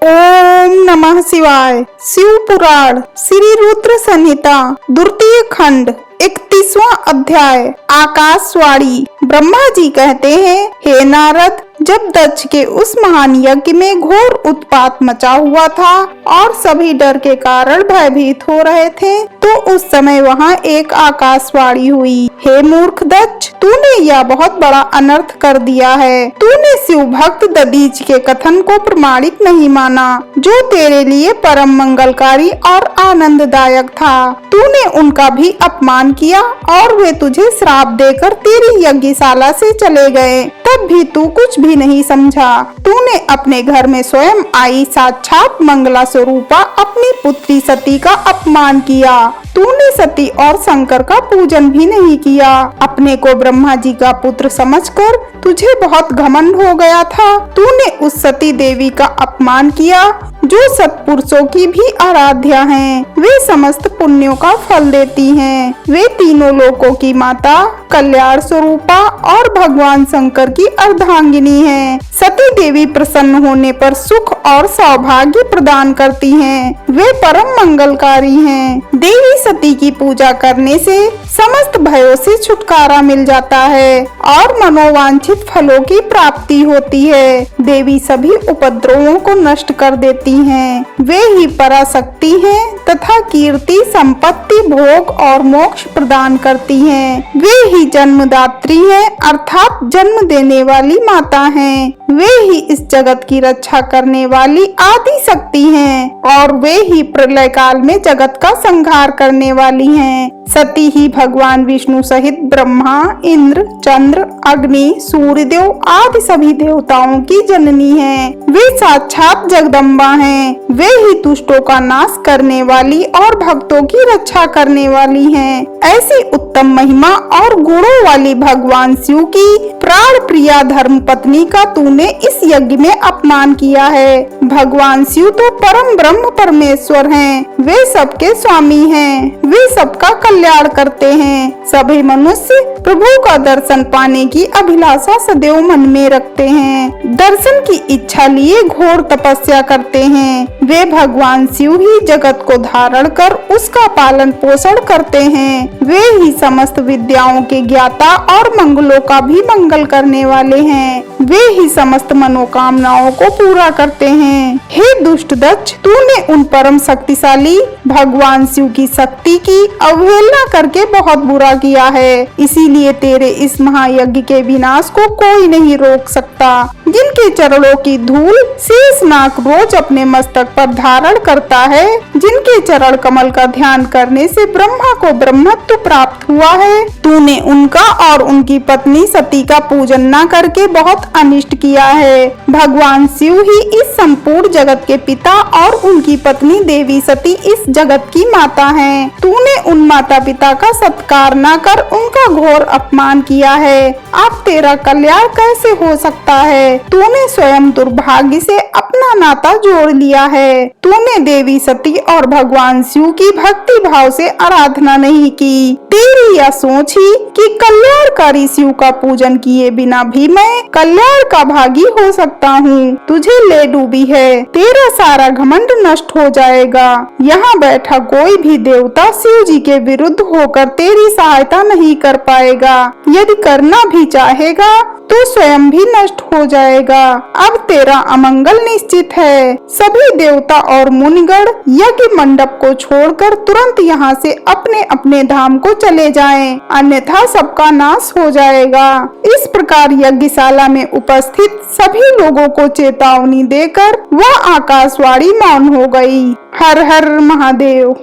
ओम नमः शिवाय। शिव पुराण श्री रुद्र संहिता द्वितीय खंड 31वां अध्याय। आकाशवाणी। ब्रह्मा जी कहते हैं, हे नारद, जब दक्ष के उस महान यज्ञ में घोर उत्पात मचा हुआ था और सभी डर के कारण भयभीत हो रहे थे, तो उस समय वहाँ एक आकाशवाणी हुई। हे मूर्ख दक्ष, तूने यह बहुत बड़ा अनर्थ कर दिया है। तूने शिव भक्त दधीच के कथन को प्रमाणिक नहीं माना, जो तेरे लिए परम मंगलकारी और आनंददायक था। तूने उनका भी अपमान किया और वे तुझे श्राप देकर तेरी यज्ञशाला से चले गए। तब भी तू कुछ भी नहीं समझा। तूने अपने घर में स्वयं आई साक्षात मंगला स्वरूपा अपनी पुत्री सती का अपमान किया। तूने सती और शंकर का पूजन भी नहीं किया। अपने को ब्रह्मा जी का पुत्र समझकर तुझे बहुत घमंड हो गया था। तूने उस सती देवी का अपमान किया जो सत्पुरुषों की भी आराध्या हैं। वे समस्त पुण्यों का फल देती हैं। वे तीनों लोकों की माता, कल्याण स्वरूपा और भगवान शंकर की अर्धांगिनी हैं। सती देवी प्रसन्न होने पर सुख और सौभाग्य प्रदान करती हैं। वे परम मंगलकारी हैं। देवी सती की पूजा करने से समस्त भयों से छुटकारा मिल जाता है और मनोवांछित फलों की प्राप्ति होती है। देवी सभी उपद्रवों को नष्ट कर देती हैं। वे ही पराशक्ति हैं तथा कीर्ति, संपत्ति, भोग और मोक्ष प्रदान करती हैं। वे ही जन्मदात्री हैं, अर्थात जन्म देने वाली माता हैं। वे ही इस जगत की रक्षा करने वाली आदि शक्ति हैं और वे ही प्रलय काल में जगत का संहार करने वाली हैं। सती ही भगवान विष्णु सहित ब्रह्मा, इंद्र, चंद्र, अग्नि, सूर्यदेव आदि सभी देवताओं की जननी हैं। वे साक्षात जगदम्बा हैं। वे ही दुष्टों का नाश करने वाली और भक्तों की रक्षा करने वाली हैं। ऐसी उत्तम महिमा और गुणों वाली भगवान शिव की प्राण प्रिया धर्म पत्नी का तूने इस यज्ञ में अपमान किया है। भगवान शिव तो परम ब्रह्म परमेश्वर हैं। वे सबके स्वामी हैं। वे सबका कल्याण करते हैं। सभी मनुष्य प्रभु का दर्शन पाने की अभिलाषा सदैव मन में रखते हैं। दर्शन की इच्छा लिए घोर तपस्या करते हैं। वे भगवान शिव ही जगत को धारण कर उसका पालन पोषण करते हैं। वे ही समस्त विद्याओं के ज्ञाता और मंगलों का भी मंगल करने वाले हैं। वे ही समस्त मनोकामनाओं को पूरा करते हैं। हे दुष्ट दक्ष, तूने उन परम शक्तिशाली भगवान शिव की शक्ति की अवहेलना करके बहुत बुरा किया है। इसीलिए तेरे इस महायज्ञ के विनाश को कोई नहीं रोक सकता। जिनके चरणों की धूल शेषनाग रोज अपने मस्तक पर धारण करता है, जिनके चरण कमल का ध्यान करने से ब्रह्मा को ब्रह्मत्व प्राप्त हुआ है, तूने उनका और उनकी पत्नी सती का पूजन न करके बहुत अनिष्ट किया है। भगवान शिव ही इस संपूर्ण जगत के पिता और उनकी पत्नी देवी सती इस जगत की माता हैं। तूने उन माता पिता का सत्कार न कर उनका घोर अपमान किया है। अब तेरा कल्याण कैसे हो सकता है? तूने स्वयं दुर्भाग्य से अपना नाता जोड़ लिया है। तूने देवी सती और भगवान शिव की भक्ति भाव से आराधना नहीं की। तेरी यह सोच ही कि कल्याणकारी शिव का पूजन किए बिना भी मैं कल्याण का भागी हो सकता हूँ, तुझे ले डूबी है। तेरा सारा घमंड नष्ट हो जाएगा। यहाँ बैठा कोई भी देवता शिव जी के विरुद्ध होकर तेरी सहायता नहीं कर पाएगा। यदि करना भी चाहेगा तो स्वयं भी नष्ट हो जाएगा। अब तेरा अमंगल निश्चित है। सभी देवता और मुनिगण यज्ञ मंडप को छोड़कर तुरंत यहाँ से अपने अपने धाम को चले जाएं, अन्यथा सबका नाश हो जाएगा। इस प्रकार यज्ञशाला में उपस्थित सभी लोगों को चेतावनी देकर वह आकाशवाणी मौन हो गई। हर हर महादेव।